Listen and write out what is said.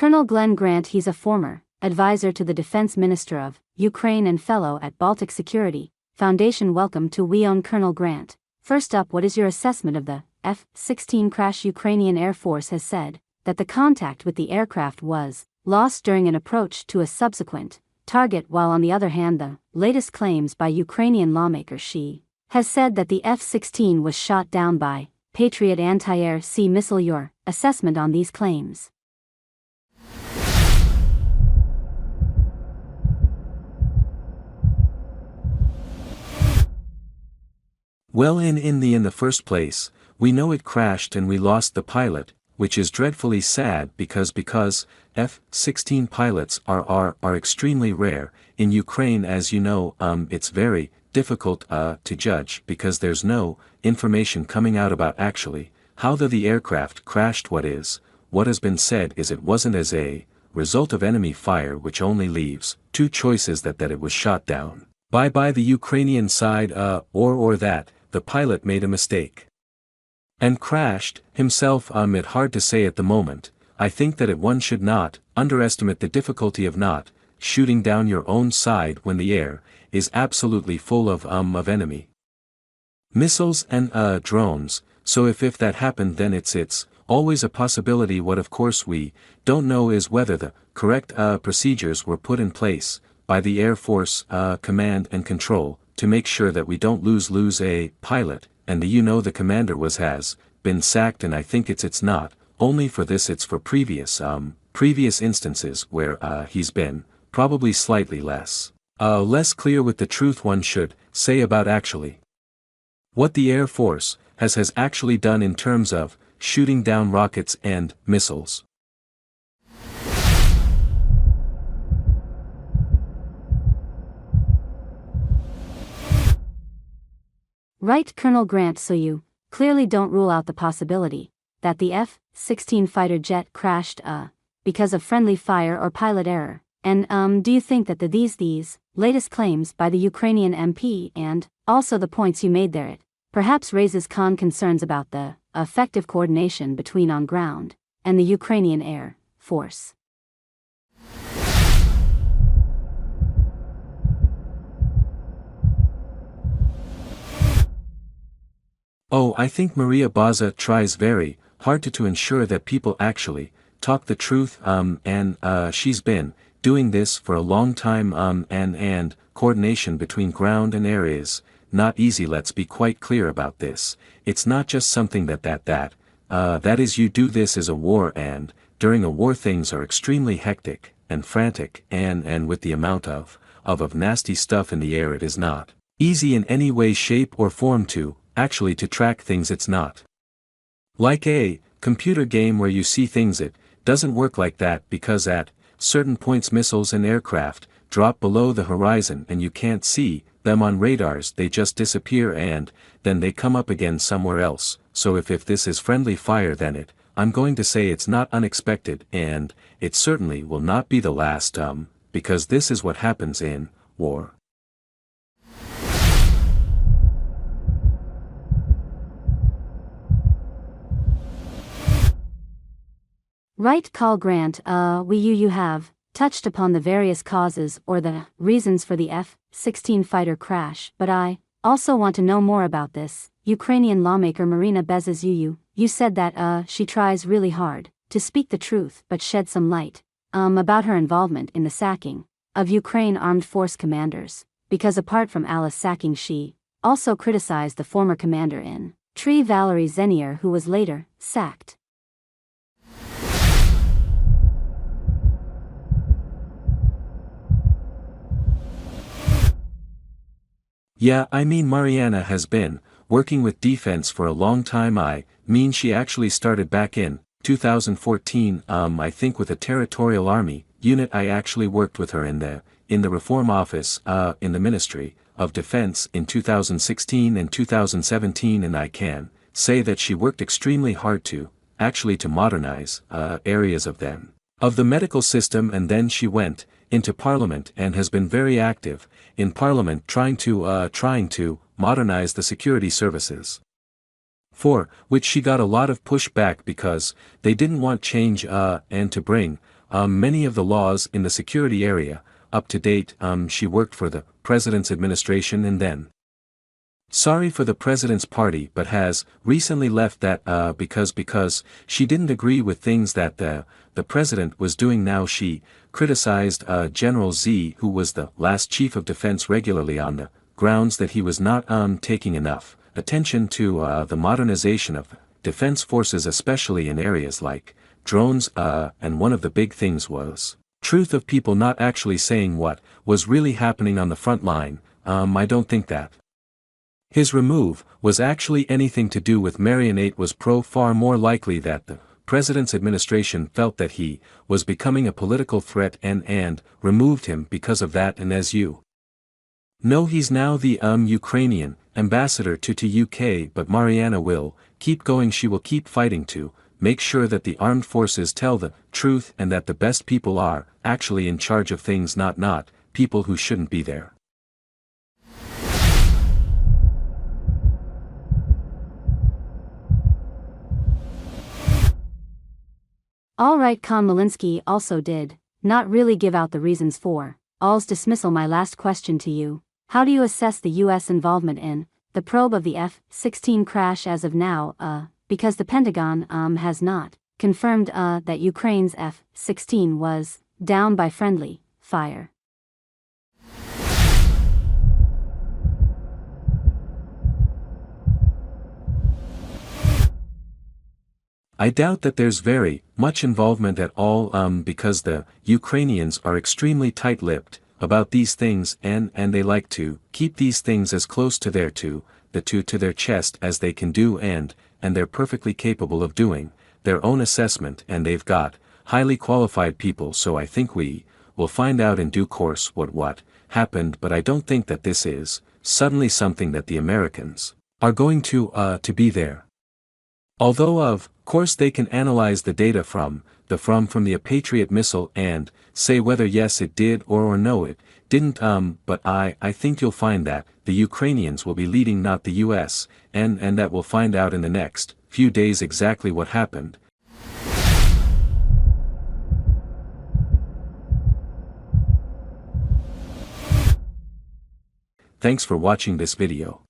Colonel Glenn Grant. He's a former advisor to the Defense Minister of Ukraine and fellow at Baltic Security Foundation. Welcome to We Own Colonel Grant. First up, what is your assessment of the F-16 crash? Ukrainian Air Force has said that the contact with the aircraft was lost during an approach to a subsequent target, while on the other hand the latest claims by Ukrainian lawmaker she has said that the F-16 was shot down by Patriot anti-air sea missile. Your assessment on these claims? Well, in the first place, we know it crashed and we lost the pilot, which is dreadfully sad because F-16 pilots are extremely rare in Ukraine. As you know, it's very difficult to judge because there's no information coming out about actually how the aircraft crashed. What has been said is it wasn't as a result of enemy fire, which only leaves two choices: that it was shot down by the Ukrainian side, or that the pilot made a mistake and crashed himself. It's hard to say at the moment. I think that one should not underestimate the difficulty of not shooting down your own side when the air is absolutely full of enemy missiles and drones. So if that happened, then it's always a possibility. What of course we don't know is whether the correct procedures were put in place by the Air Force command and control to make sure that we don't lose a pilot, and the commander has been sacked. And I think it's not only for this, it's for previous instances where he's been probably slightly less clear with the truth. One should say about actually what the Air Force has actually done in terms of shooting down rockets and missiles. Right, Colonel Grant, so you clearly don't rule out the possibility that the F-16 fighter jet crashed because of friendly fire or pilot error. And do you think that these latest claims by the Ukrainian MP and also the points you made there, it perhaps raises concerns about the effective coordination between on ground and the Ukrainian Air Force? Oh, I think Maria Baza tries very hard to ensure that people actually talk the truth, and she's been doing this for a long time, and coordination between ground and air is not easy. Let's be quite clear about this. It's not just something that is you do this as a war, and during a war things are extremely hectic and frantic, and with the amount of nasty stuff in the air, it is not easy in any way, shape or form to actually track things. It's not like a computer game where you see things. It doesn't work like that, because at certain points missiles and aircraft drop below the horizon and you can't see them on radars. They just disappear and then they come up again somewhere else. So if this is friendly fire, then I'm going to say it's not unexpected, and it certainly will not be the last, because this is what happens in war. Right, Call Grant, you have touched upon the various causes or the reasons for the F-16 fighter crash, but I also want to know more about this. Ukrainian lawmaker Marina Bezes, you said that she tries really hard to speak the truth but shed some light about her involvement in the sacking of Ukraine armed force commanders, because apart from Alice sacking, she also criticized the former commander in Tree, Valery Zenier, who was later sacked. Yeah, I mean Mariana has been working with defense for a long time. I mean she actually started back in 2014, I think, with a territorial army unit. I actually worked with her in the reform office in the Ministry of Defense in 2016 and 2017, and I can say that she worked extremely hard to modernize areas of the medical system. And then she went into Parliament and has been very active in Parliament trying to modernize the security services, for which she got a lot of pushback because they didn't want change and to bring many of the laws in the security area, up to date. She worked for the president's administration and then sorry for the president's party, but has recently left that because she didn't agree with things that the president was doing. Now she criticized General Z, who was the last chief of defense, regularly on the grounds that he was not taking enough attention to the modernization of defense forces, especially in areas like drones, and one of the big things was truth of people not actually saying what was really happening on the front line. I don't think that his remove was actually anything to do with marionette was far more likely that the president's administration felt that he was becoming a political threat and removed him because of that. And as you know, he's now the Ukrainian ambassador to UK, but Mariana will keep going. She will keep fighting to make sure that the armed forces tell the truth and that the best people are actually in charge of things, not people who shouldn't be there. Alright, Khan Malinsky also did not really give out the reasons for all's dismissal. My last question to you: how do you assess the US involvement in the probe of the F-16 crash as of now, because the Pentagon has not confirmed that Ukraine's F-16 was down by friendly fire? I doubt that there's very much involvement at all, because the Ukrainians are extremely tight-lipped about these things, and they like to keep these things as close to their chest as they can do, and they're perfectly capable of doing their own assessment, and they've got highly qualified people. So I think we will find out in due course what happened, but I don't think that this is suddenly something that the Americans are going to be there. Although of course they can analyze the data from the Patriot missile and say whether yes it did or no it didn't, but I think you'll find that the Ukrainians will be leading, not the US, and that we'll find out in the next few days exactly what happened. Thanks for watching this video.